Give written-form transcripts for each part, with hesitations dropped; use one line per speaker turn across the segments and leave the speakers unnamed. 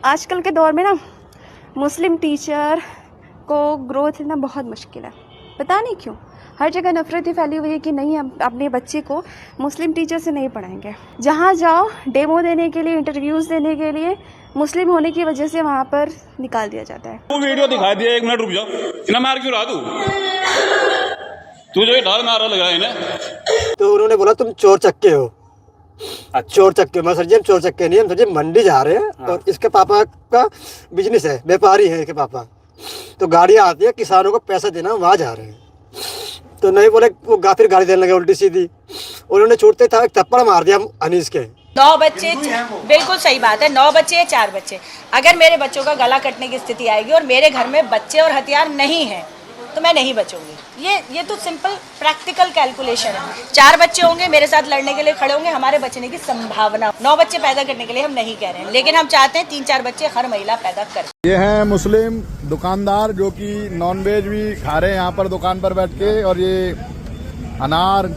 आजकल के दौर में ना मुस्लिम टीचर को ग्रोथ लेना बहुत मुश्किल है। पता नहीं क्यों हर जगह नफरत ही फैली हुई है कि नहीं, हम अपने बच्चे को मुस्लिम टीचर से नहीं पढ़ाएंगे। जहाँ जाओ डेमो देने के लिए, इंटरव्यूज़ देने के लिए मुस्लिम होने की वजह से वहाँ पर निकाल दिया जाता है।
वो वीडियो दिखा दिया, 1 मिनट रुक जाओ। इतना मार क्यों रहा तू जो ढाल मारा लग रहा है ना।
तो उन्होंने बोला तुम चोर चक्के हो। अच्छा। चोर चक्के। मैं सर जी हम चोर चक्के नहीं, हम सर जी मंडी जा रहे हैं। हाँ। और इसके पापा का बिजनेस है, व्यापारी है इसके पापा। तो गाड़ी आती है, किसानों को पैसा देना, वहाँ जा रहे हैं। तो नहीं बोले, वो फिर गाड़ी देने लगे उल्टी सीधी। उन्होंने छूटते था एक थप्पड़ मार दिया अनीस के।
9 बच्चे, बिल्कुल सही बात है, 9 बच्चे या 4 बच्चे। अगर मेरे बच्चों का गला कटने की स्थिति आएगी और मेरे घर में बच्चे और हथियार नहीं है तो मैं नहीं बचूंगी। ये तो सिंपल प्रैक्टिकल कैलकुलेशन है। 4 बच्चे होंगे मेरे साथ लड़ने के लिए खड़े होंगे, हमारे बचने की संभावना। 9 बच्चे पैदा करने के लिए हम नहीं कह रहे हैं, लेकिन हम चाहते हैं 3-4 बच्चे हर महिला पैदा कर।
ये हैं मुस्लिम दुकानदार जो कि नॉनवेज भी खा रहे हैं यहाँ पर दुकान पर बैठ के, और ये अनार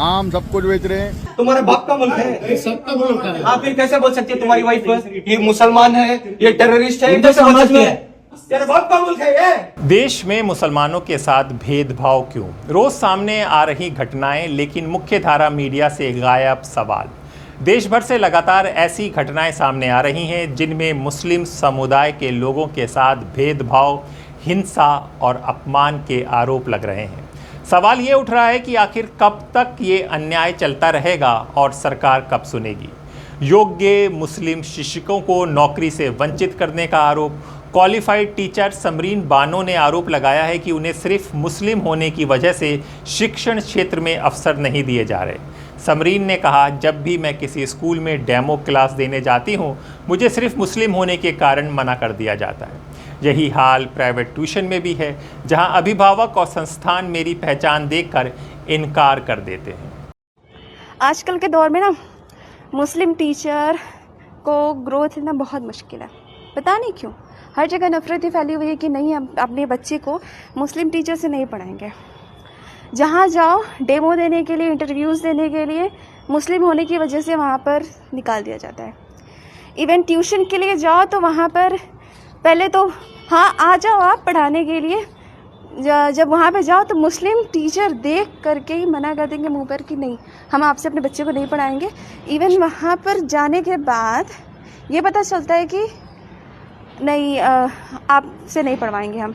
आम सब कुछ बेच रहे हैं।
तुम्हारे बाप का मुल्क है, सबका मुल्क है। आप फिर कैसे बोल सकते हैं तुम्हारी वाइफ ये मुसलमान है, ये टेररिस्ट है? कैसे बोल सकते हैं? तेरे बाप का मुल्क है ये।
देश में मुसलमानों के साथ भेदभाव क्यों? रोज सामने आ रही घटनाएं, लेकिन मुख्य धारा मीडिया से गायब सवाल। देश भर से लगातार ऐसी घटनाएं सामने आ रही हैं जिनमें मुस्लिम समुदाय के लोगों के साथ भेदभाव, हिंसा और अपमान के आरोप लग रहे हैं। सवाल ये उठ रहा है कि आखिर कब तक ये अन्याय चलता रहेगा और सरकार कब सुनेगी? योग्य मुस्लिम शिक्षकों को नौकरी से वंचित करने का आरोप। क्वालिफाइड टीचर समरीन बानो ने आरोप लगाया है कि उन्हें सिर्फ मुस्लिम होने की वजह से शिक्षण क्षेत्र में अवसर नहीं दिए जा रहे। समरीन ने कहा, जब भी मैं किसी स्कूल में डेमो क्लास देने जाती हूं, मुझे सिर्फ मुस्लिम होने के कारण मना कर दिया जाता है। यही हाल प्राइवेट ट्यूशन में भी है, जहां अभिभावक और संस्थान मेरी पहचान देखकर इनकार कर देते हैं।
आजकल के दौर में ना मुस्लिम टीचर को ग्रोथ लेना बहुत मुश्किल है। पता नहीं क्यों हर जगह नफरत ही फैली हुई है कि नहीं, हम अपने बच्चे को मुस्लिम टीचर से नहीं पढ़ाएंगे। जहाँ जाओ डेमो देने के लिए, इंटरव्यूज़ देने के लिए मुस्लिम होने की वजह से वहाँ पर निकाल दिया जाता है। इवन ट्यूशन के लिए जाओ तो वहाँ पर पहले तो हाँ आ जाओ आप पढ़ाने के लिए, जब वहाँ पे जाओ तो मुस्लिम टीचर देख करके ही मना कर देंगे मुंह पर कि नहीं, हम आपसे अपने बच्चे को नहीं पढ़ाएंगे। इवन वहाँ पर जाने के बाद ये पता चलता है कि नहीं, आपसे नहीं पढ़वाएंगे हम।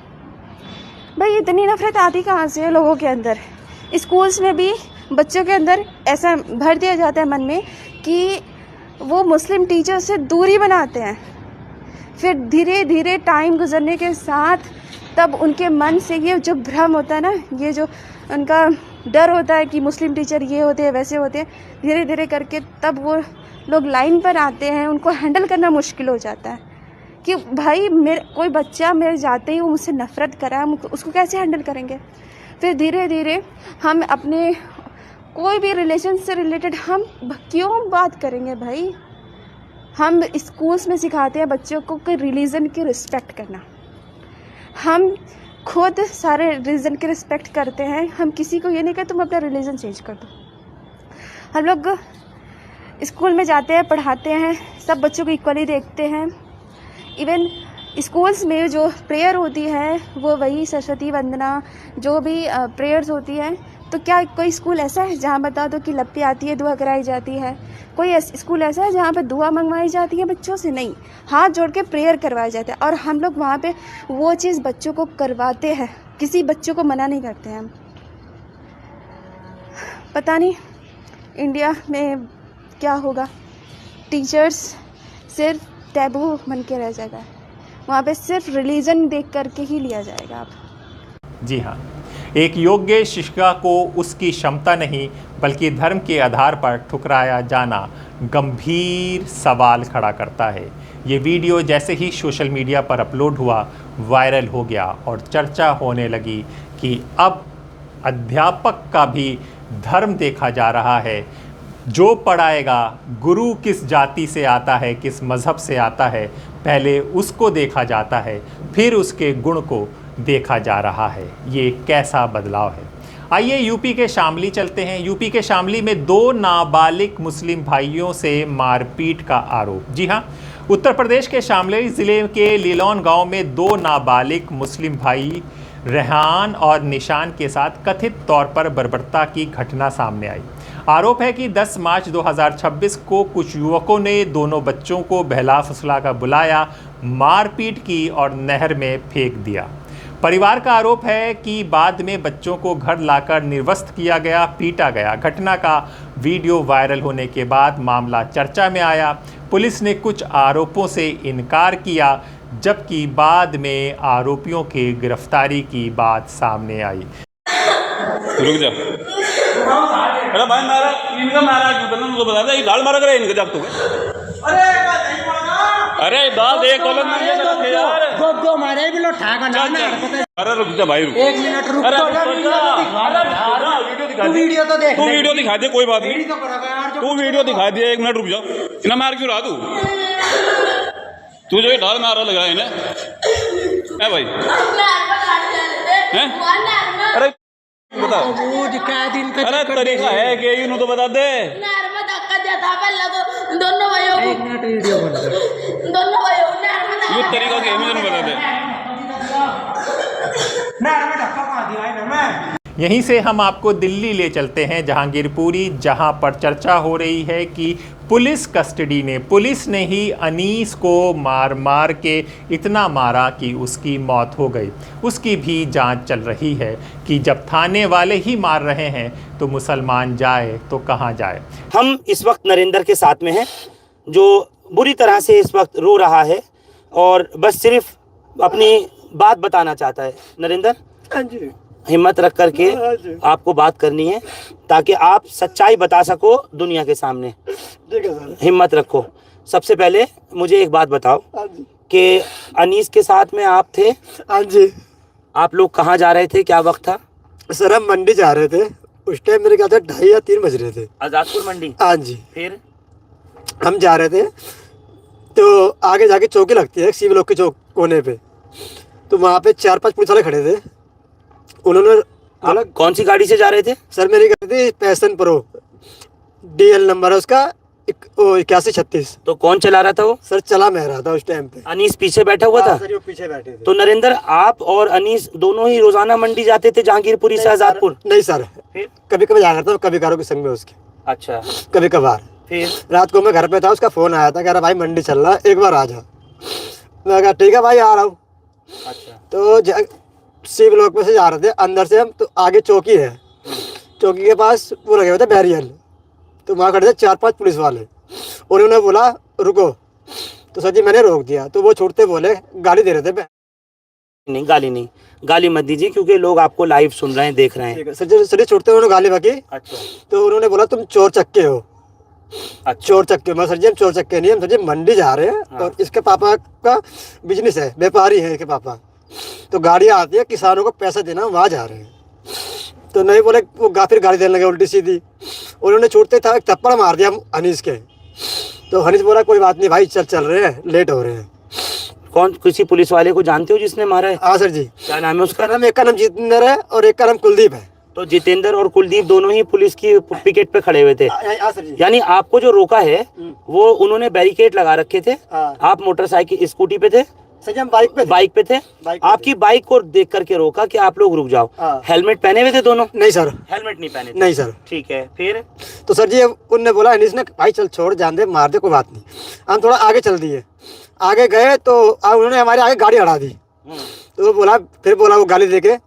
भाई इतनी नफरत आती कहाँ से है लोगों के अंदर? स्कूल्स में भी बच्चों के अंदर ऐसा भर दिया जाता है मन में कि वो मुस्लिम टीचर से दूरी बनाते हैं। फिर धीरे धीरे टाइम गुजरने के साथ तब उनके मन से ये जो भ्रम होता है ना, ये जो उनका डर होता है कि मुस्लिम टीचर ये होते हैं वैसे होते हैं, धीरे धीरे करके तब वो लोग लाइन पर आते हैं। उनको हैंडल करना मुश्किल हो जाता है कि भाई कोई बच्चा मेरे जाते ही वो मुझसे नफ़रत करा, हम उसको कैसे हैंडल करेंगे? फिर धीरे धीरे हम अपने कोई भी रिलेशन से रिलेटेड हम क्यों बात करेंगे भाई? हम स्कूल्स में सिखाते हैं बच्चों को कि रिलीजन की रिस्पेक्ट करना। हम खुद सारे रिलीजन की रिस्पेक्ट करते हैं। हम किसी को ये नहीं कहते तुम अपना रिलीजन चेंज कर दो। हम लोग स्कूल में जाते हैं, पढ़ाते हैं, सब बच्चों को इक्वली देखते हैं। इवन स्कूल्स में जो प्रेयर होती है वो वही सरस्वती वंदना जो भी प्रेयर्स होती है, तो क्या कोई स्कूल ऐसा है जहाँ बता दो कि लपटी आती है, दुआ कराई जाती है? कोई स्कूल ऐसा है जहाँ पे दुआ मंगवाई जाती है बच्चों से? नहीं, हाथ जोड़ के प्रेयर करवाया जाता है। और हम लोग वहाँ पे वो चीज़ बच्चों को करवाते हैं, किसी बच्चों को मना नहीं करते हैं हम। पता नहीं इंडिया में क्या होगा? टीचर्स सिर्फ टैबू बन के रह जाएगा, वहाँ पे सिर्फ रिलीजन देख करके ही लिया जाएगा। आप
जी हाँ, एक योग्य शिक्षिका को उसकी क्षमता नहीं बल्कि धर्म के आधार पर ठुकराया जाना गंभीर सवाल खड़ा करता है। ये वीडियो जैसे ही सोशल मीडिया पर अपलोड हुआ, वायरल हो गया और चर्चा होने लगी कि अब अध्यापक का भी धर्म देखा जा रहा है। जो पढ़ाएगा, गुरु किस जाति से आता है, किस मज़हब से आता है, पहले उसको देखा जाता है, फिर उसके गुण को देखा जा रहा है। ये कैसा बदलाव है? आइए यूपी के शामली चलते हैं। यूपी के शामली में 2 नाबालिग मुस्लिम भाइयों से मारपीट का आरोप। जी हाँ, उत्तर प्रदेश के शामली जिले के लीलौन गांव में दो नाबालिग मुस्लिम भाई रेहान और निशान के साथ कथित तौर पर बर्बरता की घटना सामने आई। आरोप है कि 10 मार्च 2026 को कुछ युवकों ने दोनों बच्चों को बहला फुसला कर बुलाया, मारपीट की और नहर में फेंक दिया। परिवार का आरोप है कि बाद में बच्चों को घर लाकर निर्वस्त्र किया गया, पीटा गया। घटना का वीडियो वायरल होने के बाद मामला चर्चा में आया। पुलिस ने कुछ आरोपों से इनकार किया, जबकि बाद में आरोपियों के गिरफ्तारी की बात सामने आई।
रुक जा। अरे भाई मारा इनका मारा क्यों तो बता दे, गाल मारा करे इनका जब तो अरे दाल दे कॉलम में यार
दो मारे भी लो ठाका ना
अरे रुक जा भाई, रुक
1 मिनट रुक तो वीडियो तो देख,
तू वीडियो दिखा दे, कोई बात नहीं, तू वीडियो दिखा दे, 1 मिनट रुक जा। इतना मार क्यों रहा तू जो ये ढाल मारा लग रहा है ना भाई हैं? अरे बता अरे तरीका है कि यूं तो बता दे।
दोनों भाइयों को
1 मिनट वीडियो बंद कर,
दोनों भाइयों को
ये तरीका के मुझे बता दे।
मैं धक्का मार दिया है ना मैं।
यहीं से हम आपको दिल्ली ले चलते हैं, जहांगीरपुरी, जहां पर चर्चा हो रही है कि पुलिस ने ही अनीस को मार के इतना मारा कि उसकी मौत हो गई। उसकी भी जांच चल रही है कि जब थाने वाले ही मार रहे हैं तो मुसलमान जाए तो कहां जाए।
हम इस वक्त नरेंद्र के साथ में हैं, जो बुरी तरह से इस वक्त रो रहा है और बस सिर्फ अपनी बात बताना चाहता है। नरेंद्र,
हाँ जी,
हिम्मत रख करके आपको बात करनी है ताकि आप सच्चाई बता सको दुनिया के सामने।
ठीक है सर,
हिम्मत रखो। सबसे पहले मुझे एक बात बताओ कि अनीस के साथ में आप थे।
हाँ जी।
आप लोग कहाँ जा रहे थे, क्या वक्त था?
सर हम मंडी जा रहे थे, उस टाइम मेरे ख्याल से 2:30 या 3 बज रहे थे।
आजादपुर मंडी?
हाँ जी।
फिर
हम जा रहे थे तो आगे जाके चौकी लगती है सिविल के चौक कोने पे, तो वहाँ पे 4-5 पुलिस वाले खड़े थे। उन्होंने बोला,
कौन सी गाड़ी से जा रहे थे?
सर मेरी गाड़ी थी पैशन प्रो, DL नंबर है उसका 8136।
तो कौन चला रहा था वो?
सर चला मैं रहा था उस टाइम पे।
अनीस पीछे बैठा हुआ था?
सर वो पीछे बैठे थे।
तो नरेंद्र, आप और अनीस दोनों ही रोजाना मंडी जाते थे जहांगीरपुरी से आजादपुर?
नहीं सर,
फिर
कभी कभी जा करता, कभी कारों के संग में उसके,
अच्छा,
कभी कभार।
फिर
रात को मैं घर पे था, उसका फोन आया था, कह रहा भाई मंडी चल रहा है, एक बार आ जा। मैं कहा ठीक है भाई आ रहा हूँ।
अच्छा,
तो सी ब्लॉक में से जा रहे थे अंदर से हम, तो आगे चौकी है, चौकी के पास वो लगे हुए थे बैरियर, तो वहाँ खड़े थे 4-5 पुलिस वाले। उन्होंने बोला रुको, तो सर जी मैंने रोक दिया, तो वो छूटते बोले गाली दे रहे थे।
नहीं गाली नहीं, गाली मत दीजिए क्योंकि लोग आपको लाइव सुन रहे हैं, देख रहे हैं।
सर जी छूटते उन्होंने गाली बकी।
अच्छा,
तो उन्होंने बोला तुम चोर चक्के हो।
अच्छा,
चोर चक्के? मैं सर जी हम चोर चक्के नहीं, हम सर जी मंडी जा रहे हैं।
हाँ।
और इसके पापा का बिजनेस है, व्यापारी है इसके पापा, तो गाड़ियाँ आती है, किसानों को पैसा देना, वहाँ जा रहे हैं। तो नहीं बोले, वो फिर गाड़ी देने लगे उल्टी सीधी। उन्होंने छूटते था एक थप्पड़ मार दिया हनीस के। तो हनीस बोला कोई बात नहीं भाई, चल रहे हैं, लेट हो रहे हैं।
कौन, किसी पुलिस वाले को जानते हो जिसने मारा है?
हाँ सर जी।
क्या नाम है उसका?
नाम, एक का नाम जितेंद्र है और एक का नाम कुलदीप है।
तो जितेंद्र और कुलदीप दोनों ही पुलिस की पिकेट पे खड़े हुए थे?
हाँ सर जी।
यानी आपको जो रोका है वो उन्होंने बैरिकेड लगा रखे थे,
हाँ।
आप मोटरसाइकिल स्कूटी पे थे?
सर जी हम बाइक पे थे।
बाइक पे थे। आपकी बाइक को देख करके रोका कि आप लोग रुक जाओ।
हाँ।
हेलमेट पहने हुए थे दोनों?
नहीं सर,
हेलमेट नहीं पहने थे?
नहीं सर।
ठीक है, फिर?
तो सर जी उनने बोला अनीस ने, भाई चल छोड़, जान दे, मार दे, कोई बात नहीं। हम थोड़ा आगे चल दिए, आगे गए तो उन्होंने हमारे आगे गाड़ी अड़ा दी। तो वो बोला, फिर बोला वो गाली देके,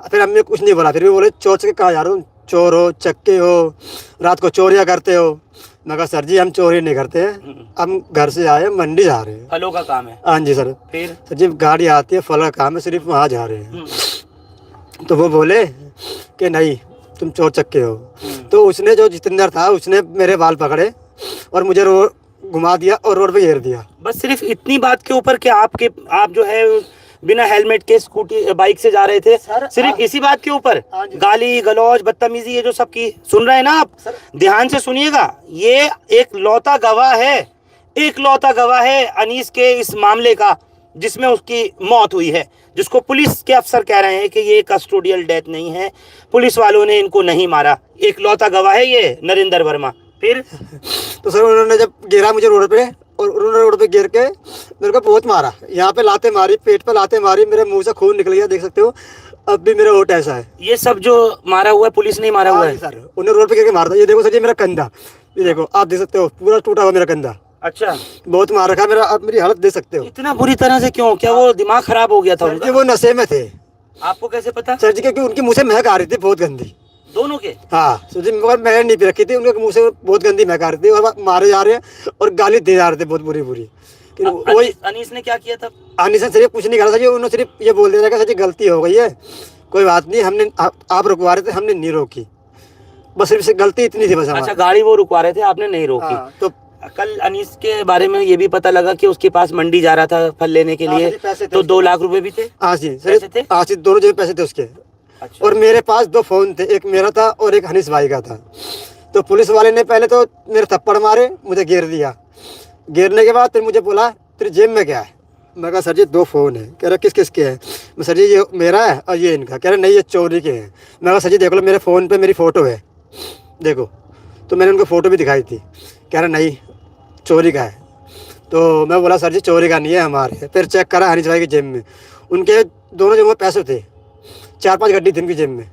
फिर हमने कुछ नहीं बोला, फिर भी बोले चोर चक्के कहाँ जा रहे हो, चोर हो, चक्के हो, रात को चोरियाँ करते हो। मैं कहा सर जी हम चोरी नहीं करते हैं, हम घर से आए, मंडी जा रहे हैं।
फलों का काम है?
हाँ जी सर।
फिर?
सर जी गाड़ी आती है, फल का काम है, सिर्फ वहाँ जा रहे हैं। तो वो बोले कि नहीं तुम चोर चक्के हो। तो उसने, जो जितेंद्र था, उसने मेरे बाल पकड़े और मुझे घुमा दिया और रोड पे घेर दिया।
बस सिर्फ इतनी बात के ऊपर कि आप जो है बिना हेलमेट के स्कूटी बाइक से जा रहे थे, सिर्फ इसी बात के ऊपर गाली गलौज बदतमीजी ये जो सब की सुन रहे हैं ना आप, ध्यान से सुनिएगा। ये एक लौता गवाह है अनीस के इस मामले का जिसमें उसकी मौत हुई है, जिसको पुलिस के अफसर कह रहे हैं कि ये कस्टोडियल डेथ नहीं है, पुलिस वालों ने इनको नहीं मारा। एक लौता गवाह है ये नरेंद्र वर्मा। फिर?
तो सर उन्होंने जब गिरा मुझे रोड पे और उन्होंने रोड पे गिर के मेरे को बहुत मारा, यहाँ पे लाते मारी, पेट पे लाते मारी, मेरे मुंह से खून निकल गया, देख सकते हो अब भी मेरा होठ ऐसा है।
ये सब जो मारा हुआ है पुलिस ने मारा हुआ है
सर, उन्हें रोड पे गिर के मारा था। ये देखो सर, ये मेरा कंधा, ये देखो आप देख सकते हो पूरा टूटा हुआ मेरा कंधा।
अच्छा,
बहुत मार रखा मेरा, आप मेरी हालत देख सकते हो।
इतना बुरी तरह से क्यों? क्या वो दिमाग खराब हो गया था उनका?
वो नशे में थे।
आपको कैसे पता?
सर जी, क्योंकि उनकी मुंह से महक आ रही थी बहुत गंदी,
दोनों के?
हाँ सर जी, मगर मैं नहीं पी रखी थी, उनके मुंह से बहुत गंदी महक आ रही थी और मारे जा रहे हैं और गाली दे जा रहे थे बहुत बुरी बुरी।
वही अनीस ने क्या किया था?
अनीस ने सिर्फ कुछ नहीं करा था जी, उन्होंने सिर्फ ये बोल दिया था सर जी गलती हो गई है, कोई बात नहीं, हमने आप रुकवा रहे थे, हमने नहीं रोकी, बस सिर्फ से गलती इतनी थी बस।
अच्छा, गाड़ी वो रुकवा रहे थे, आपने नहीं रोकी।
तो
कल अनीस के बारे में ये भी पता लगा कि उसके पास मंडी जा रहा था फल लेने के लिए, तो 2 लाख रुपए भी थे।
हाँ जी
पैसे थे?
हाँ जी, दोनों जगह पैसे थे उसके।
अच्छा।
और मेरे पास 2 फोन थे, एक मेरा था और एक हनीस भाई का था। तो पुलिस वाले ने पहले तो मेरे थप्पड़ मारे, मुझे घेर दिया, घेरने के बाद फिर मुझे बोला तेरे जेब में क्या है? मैं कहा सर जी 2 फोन है। कह रहा किस किस के हैं? मैं सर जी ये मेरा है और ये इनका। कह रहा नहीं ये चोरी के हैं। मैं कहा सर जी देख लो मेरे फ़ोन पे मेरी फ़ोटो है, देखो। तो मैंने उनको फ़ोटो भी दिखाई थी। कह रहा नहीं चोरी का है। तो मैं बोला सर जी चोरी का नहीं है हमारे। फिर चेक करा हनीस भाई की जेब में, उनके दोनों जेब में पैसे थे, 4-5 गड्डी थी उनकी जेब में,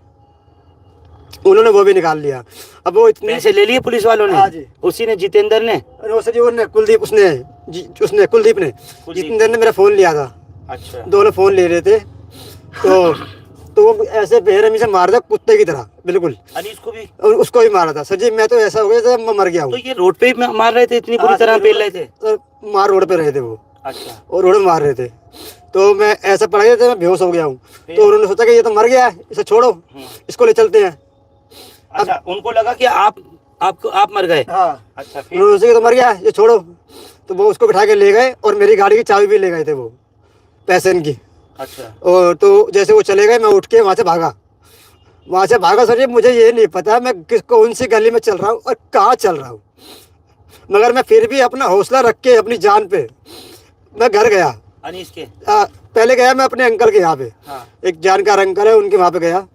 उन्होंने वो भी निकाल लिया। अब वो इतने
पैसे ले लिए पुलिस वालों ने?
हाँ जी।
उसी ने, जितेंद्र ने?
सर जी उन्होंने कुलदीप, उसने कुलदीप ने, जितेंद्र ने मेरा फ़ोन लिया था।
अच्छा।
दोनों फ़ोन ले रहे थे। तो वो ऐसे बेरहमी से मार था कुत्ते की तरह, बिल्कुल।
अनीस को भी?
और उसको भी मारा था सर जी। मैं तो ऐसा हो गया था मैं मर गया हूँ।
तो ये रोड पे मार रहे थे, इतनी बुरी तरह पेल रहे थे?
सर मार रोड पे रहे थे वो।
अच्छा।
और रोड में मार रहे थे, तो मैं ऐसा पड़ गया था, मैं बेहोश हो गया हूँ। तो उन्होंने सोचा कि ये तो मर गया है, इसे छोड़ो, इसको ले चलते हैं।
अच्छा, उनको लगा कि आप मर गए?
हाँ।
अच्छा,
उन्होंने सोचा कि तो मर गया है, ये छोड़ो। तो वो उसको बिठा के ले गए और मेरी गाड़ी की चाबी भी ले गए थे वो, पैसे इनकी।
अच्छा।
और तो जैसे वो चले गए, मैं उठ के वहाँ से भागा सर जी। मुझे ये नहीं पता मैं कौन सी गली में चल रहा हूँ और कहाँ चल रहा हूँ, मगर मैं फिर भी अपना हौसला रख के अपनी जान पे मैं घर गया।
अनीस के?
पहले गया मैं अपने अंकल के यहाँ पे।
हाँ।
एक जानकार अंकल है, उनके वहाँ पे गया,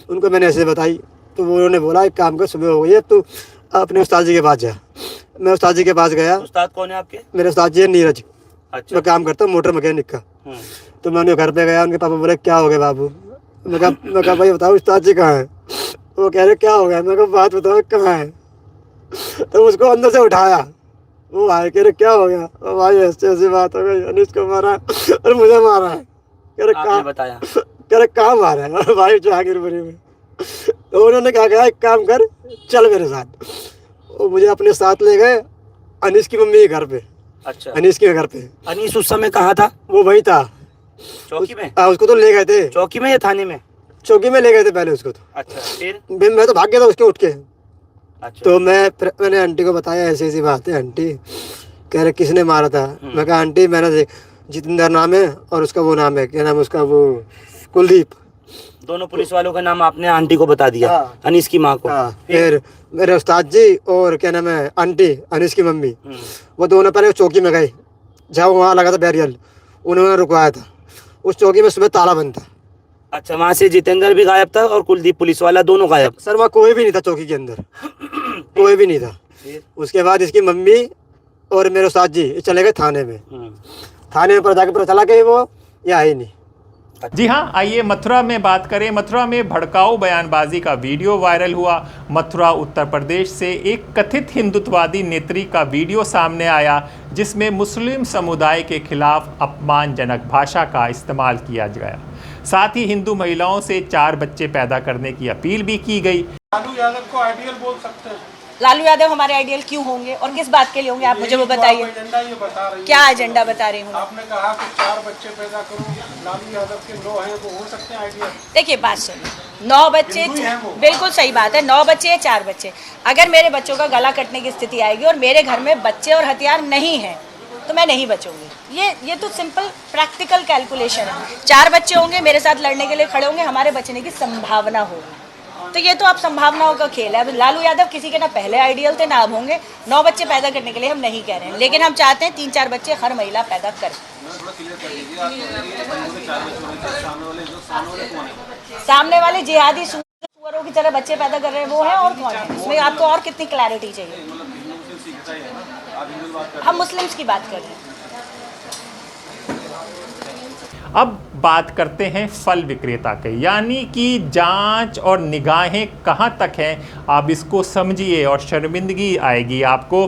उनको मैंने ऐसे बताई। तो वो उन्होंने बोला एक काम कर, सुबह हो गई है तू अपने उस्ताद जी के पास जा। मैं उस्ताद जी के पास गया।
उस्ताद कौन है आपके?
मेरे उस्ताद जी है नीरज।
अच्छा।
मैं काम करता हूँ मोटर मैकेनिक का। तो मैं उनके घर पे गया, उनके पापा बोले क्या हो गया बाबू? मैं कहा भाई बताओ उस्ताद जी कहाँ है? वो कह रहे क्या हो गया? मैं कहा बात बताओ कहाँ है? तो उसको अंदर से उठाया, वो आए, कह रहे क्या हो गया? भाई ऐसी बात हो गई, अनीस को मारा और मुझे मारा है। कह रहे कहाँ
बताया?
कह रहे कहाँ मारा है? भाई जहांगीरपुरी में। तो उन्होंने कहा एक काम कर चल मेरे साथ। वो मुझे अपने साथ ले गए अनीस की मम्मी के घर पे।
अच्छा।
अनीस के घर पे।
अनीस उस समय कहाँ था?
वो वही था,
चौकी में?
उसको तो ले गए थे।
चौकी में या थाने में?
चौकी में ले गए थे पहले उसको तो।
अच्छा, फिर?
मैं तो भाग गया था उसके उठ के।
अच्छा।
तो मैंने आंटी को बताया ऐसी ऐसी बात है। आंटी कह रहे किसने मारा था? मैं कहा आंटी मैंने, जितेंद्र नाम है और उसका वो नाम है, क्या नाम है उसका, वो कुलदीप।
दोनों पुलिस वालों का नाम आपने आंटी को बता दिया?
हाँ।
अनीस की माँ को?
हाँ। फिर मेरे उस्ताद जी और क्या नाम है आंटी, अनीस की मम्मी, वो दोनों पहले चौकी में गए जहाँ वहाँ लगा था बैरियल, उन्होंने रुकवाया था। उस चौकी में सुबह ताला बंद था।
अच्छा, वहाँ से जितेंद्र भी गायब था और कुलदीप पुलिस वाला दोनों गायब?
सर वहाँ कोई भी नहीं था चौकी के अंदर, कोई भी नहीं था। उसके बाद इसकी मम्मी और मेरे उस्ताद जी चले गए थाने में। थाने में पर जाके पता चला कि वो यहाँ ही नहीं।
जी हाँ, आइए मथुरा में बात करें। मथुरा में भड़काऊ बयानबाजी का वीडियो वायरल हुआ। मथुरा उत्तर प्रदेश से एक कथित हिंदुत्ववादी नेत्री का वीडियो सामने आया जिसमें मुस्लिम समुदाय के खिलाफ अपमानजनक भाषा का इस्तेमाल किया गया। साथ ही हिंदू महिलाओं से 4 बच्चे पैदा करने की अपील भी की गई।
लालू यादव को आइडियल बोल सकते हैं?
लालू यादव हमारे आइडियल क्यों होंगे और किस बात के लिए होंगे? आप मुझे वो बताइए।
एजेंडा ये बता रही है।
क्या एजेंडा बता रही हूँ?
आपने कहा कि 4 बच्चे पैदा करो, लालू यादव के 9 हैं, वो हो सकते हैं आइडियल?
देखिए बात सुनिए, 9 बच्चे, बिल्कुल सही बात है, 9 बच्चे या 4 बच्चे। अगर मेरे बच्चों का गला कटने की स्थिति आएगी और मेरे घर में बच्चे और हथियार नहीं हैं तो मैं नहीं बचूंगी। ये तो सिंपल प्रैक्टिकल कैलकुलेशन है। 4 बच्चे होंगे, मेरे साथ लड़ने के लिए खड़े होंगे, हमारे बचने की संभावना होगी। तो ये तो आप संभावनाओं का खेल है। अब लालू यादव किसी के ना पहले आइडियल थे ना अब होंगे। 9 बच्चे पैदा करने के लिए हम नहीं कह रहे हैं, लेकिन हम चाहते हैं 3-4 बच्चे हर महिला पैदा करे। सामने वाले जिहादी सुअरों की तरह बच्चे पैदा कर रहे हैं वो है, और कौन है इसमें? आपको और कितनी क्लैरिटी चाहिए? हम मुस्लिम्स की बात कर रहे हैं।
अब बात करते हैं फल विक्रेता के, यानी कि जांच और निगाहें कहां तक हैं आप इसको समझिए और शर्मिंदगी आएगी आपको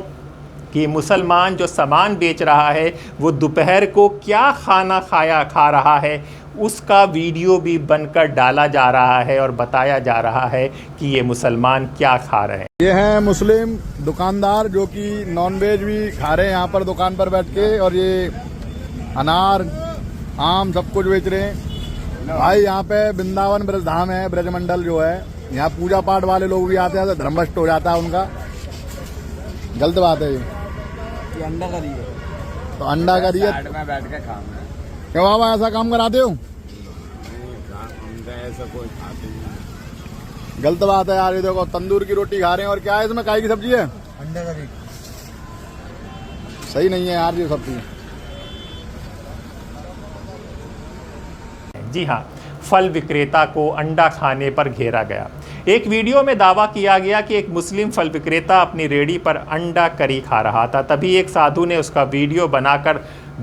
कि मुसलमान जो सामान बेच रहा है वो दोपहर को क्या खाना खा रहा है, उसका वीडियो भी बनकर डाला जा रहा है और बताया जा रहा है कि ये मुसलमान क्या खा रहे हैं।
ये हैं मुस्लिम दुकानदार जो कि नॉनवेज भी खा रहे हैं यहाँ पर दुकान पर बैठ के, और ये अनार आम सब कुछ बेच रहे हैं भाई। यहाँ पे वृंदावन ब्रजधाम है, ब्रजमंडल जो है, यहाँ पूजा पाठ वाले लोग भी आते हैं तो धर्म भ्रष्ट हो जाता है उनका। गलत बात है ये अंडा करी है तो अंडा करी है में बैठ के खाना। क्यों बाबा ऐसा काम कराते हो? ऐसा कोई खाते नहीं। गलत बात है यार। ये देखो तंदूर की रोटी खा रहे हैं और क्या है इसमें, काय की सब्जी है, अंडा करी। सही नहीं है यार ये सब्जी।
जी हाँ, फल विक्रेता को अंडा खाने पर घेरा गया। एक वीडियो में दावा किया गया कि एक मुस्लिम फल विक्रेता अपनी रेहड़ी पर अंडा करी खा रहा था, तभी एक साधु ने उसका वीडियो बनाकर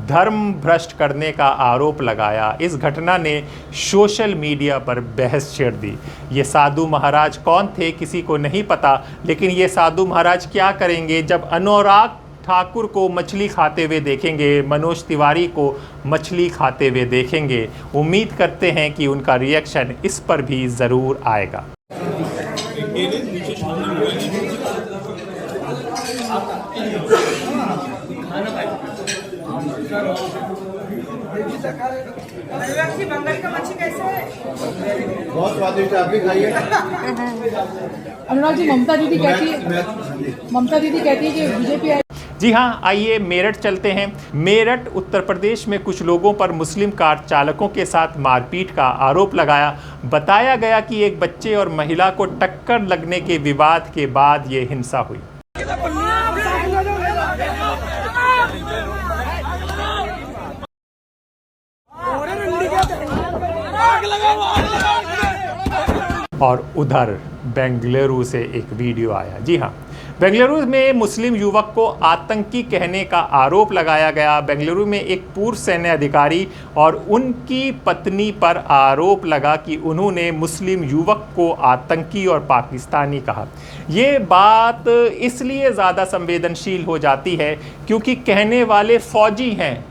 धर्म भ्रष्ट करने का आरोप लगाया। इस घटना ने सोशल मीडिया पर बहस छेड़ दी। ये साधु महाराज कौन थे किसी को नहीं पता, लेकिन ये साधु महाराज क्या करेंगे जब अनुराग ठाकुर को मछली खाते हुए देखेंगे, मनोज तिवारी को मछली खाते हुए देखेंगे। उम्मीद करते हैं कि उनका रिएक्शन इस पर भी ज़रूर आएगा।
बहुत स्वादिष्ट है, आप भी खाइए।
अनुराग जी, ममता दीदी कहती है कि बीजेपी।
जी हाँ, आइए मेरठ चलते हैं। मेरठ उत्तर प्रदेश में कुछ लोगों पर मुस्लिम कार चालकों के साथ मारपीट का आरोप लगाया। बताया गया कि एक बच्चे और महिला को टक्कर लगने के विवाद के बाद ये हिंसा हुई। और उधर बेंगलुरु से एक वीडियो आया। जी हाँ, बेंगलुरु में मुस्लिम युवक को आतंकी कहने का आरोप लगाया गया। बेंगलुरु में एक पूर्व सैन्य अधिकारी और उनकी पत्नी पर आरोप लगा कि उन्होंने मुस्लिम युवक को आतंकी और पाकिस्तानी कहा। ये बात इसलिए ज़्यादा संवेदनशील हो जाती है क्योंकि कहने वाले फौजी हैं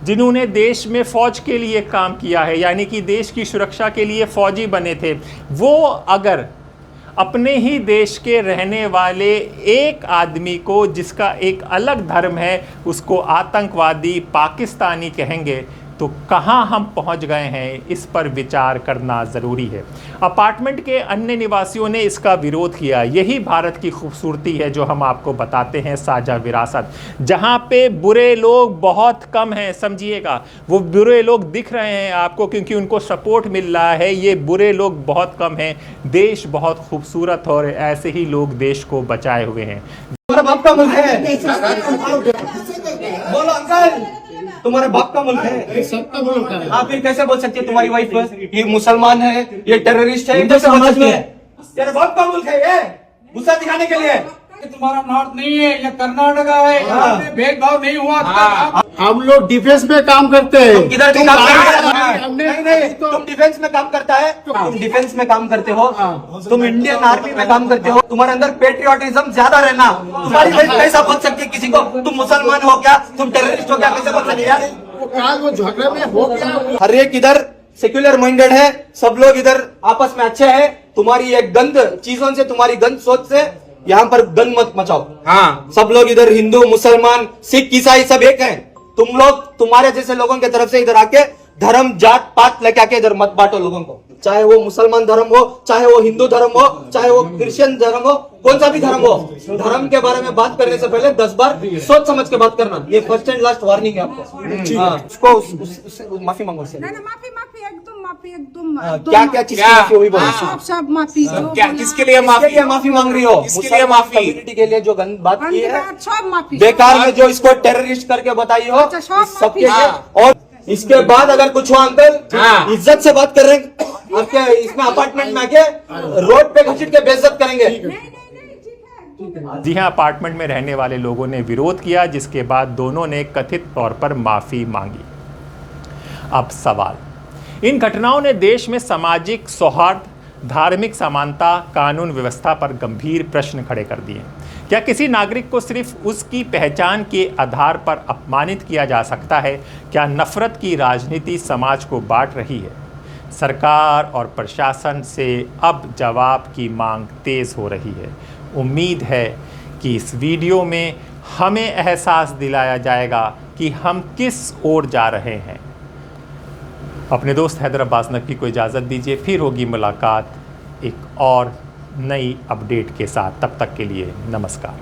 जिन्होंने देश में फ़ौज के लिए काम किया है, यानी कि देश की सुरक्षा के लिए फ़ौजी बने थे। वो अगर अपने ही देश के रहने वाले एक आदमी को जिसका एक अलग धर्म है उसको आतंकवादी पाकिस्तानी कहेंगे तो कहां हम पहुंच गए हैं, इस पर विचार करना ज़रूरी है। अपार्टमेंट के अन्य निवासियों ने इसका विरोध किया। यही भारत की खूबसूरती है जो हम आपको बताते हैं, साझा विरासत, जहां पे बुरे लोग बहुत कम हैं। समझिएगा, वो बुरे लोग दिख रहे हैं आपको क्योंकि उनको सपोर्ट मिल रहा है। ये बुरे लोग बहुत कम हैं। देश बहुत खूबसूरत और ऐसे ही लोग देश को बचाए हुए हैं।
तुम्हारे बाप का मुल्क है, बोलो अंकल, तुम्हारे बाप का मुल्क है,
सबका मुल्क है।
आप फिर कैसे बोल सकते हैं तुम्हारी वाइफ ये मुसलमान है, ये टेररिस्ट है? कैसे बोल सकते हैं? तेरे बाप का मुल्क है ये, गुस्सा दिखाने के लिए।
तुम्हारा नॉर्थ नहीं है, ये कर्नाटका है, यहाँ पे भेदभाव नहीं हुआ। हम लोग डिफेंस में काम करते हैं।
तुम किधर भी काम करते हो? नहीं, तुम डिफेंस में काम करता है, तुम डिफेंस में काम करते हो, तुम इंडियन आर्मी में काम करते हो, तुम्हारे अंदर पेट्रियोटिज्म ज्यादा रहना। तुम्हारी वाइफ कैसा बोल सकती है किसी को तुम मुसलमान हो क्या, तुम टेररिस्ट हो क्या, कैसे बोल सकते यार?
वो झगड़े में हो गया।
हर एक इधर सेक्युलर माइंडेड है, सब लोग इधर आपस में अच्छे हैं। तुम्हारी एक गंद चीजों से, तुम्हारी गंद सोच से यहाँ पर गंद मत मचाओ। हाँ, सब लोग इधर हिंदू मुसलमान सिख ईसाई सब एक हैं। तुम लोग तुम्हारे जैसे लोगों की तरफ से इधर आके धर्म जात पात लेके आके इधर मत बांटो लोगों को। चाहे वो मुसलमान धर्म हो, चाहे वो हिंदू धर्म हो, चाहे वो क्रिश्चियन धर्म हो, कौन सा भी धर्म हो, धर्म के बारे में बात करने से पहले 10 बार सोच समझ के बात करना। ये फर्स्ट एंड लास्ट वार्निंग है आपको। हाँ, उसको माफी मांगो से। क्या क्या चीज माफी हुई बोलो?
सब माफी।
किसके लिए माफी मांग रही हो? किसके लिए माफी? कम्युनिटी के लिए जो गंद बात की है,
सब माफी।
बेकार में जो इसको टेररिस्ट करके बताई हो, सबके लिए। और इसके बाद अगर कुछ हुआ अंकल, इज्जत से बात कर रहे हैं। आपके इसमें अपार्टमेंट में आके रोड पे घसीट के बेइज्जत करेंगे।
जी हां, अपार्टमेंट में रहने वाले लोगों ने विरोध किया, जिसके बाद दोनों ने कथित तौर पर माफी मांगी। अब सवाल, इन घटनाओं ने देश में सामाजिक सौहार्द, धार्मिक समानता, कानून व्यवस्था पर गंभीर प्रश्न खड़े कर दिए। क्या किसी नागरिक को सिर्फ उसकी पहचान के आधार पर अपमानित किया जा सकता है? क्या नफरत की राजनीति समाज को बांट रही है? सरकार और प्रशासन से अब जवाब की मांग तेज हो रही है। उम्मीद है कि इस वीडियो में हमें एहसास दिलाया जाएगा कि हम किस ओर जा रहे हैं। अपने दोस्त हैदर अब्बास नकवी को इजाज़त दीजिए, फिर होगी मुलाकात एक और नई अपडेट के साथ। तब तक के लिए नमस्कार।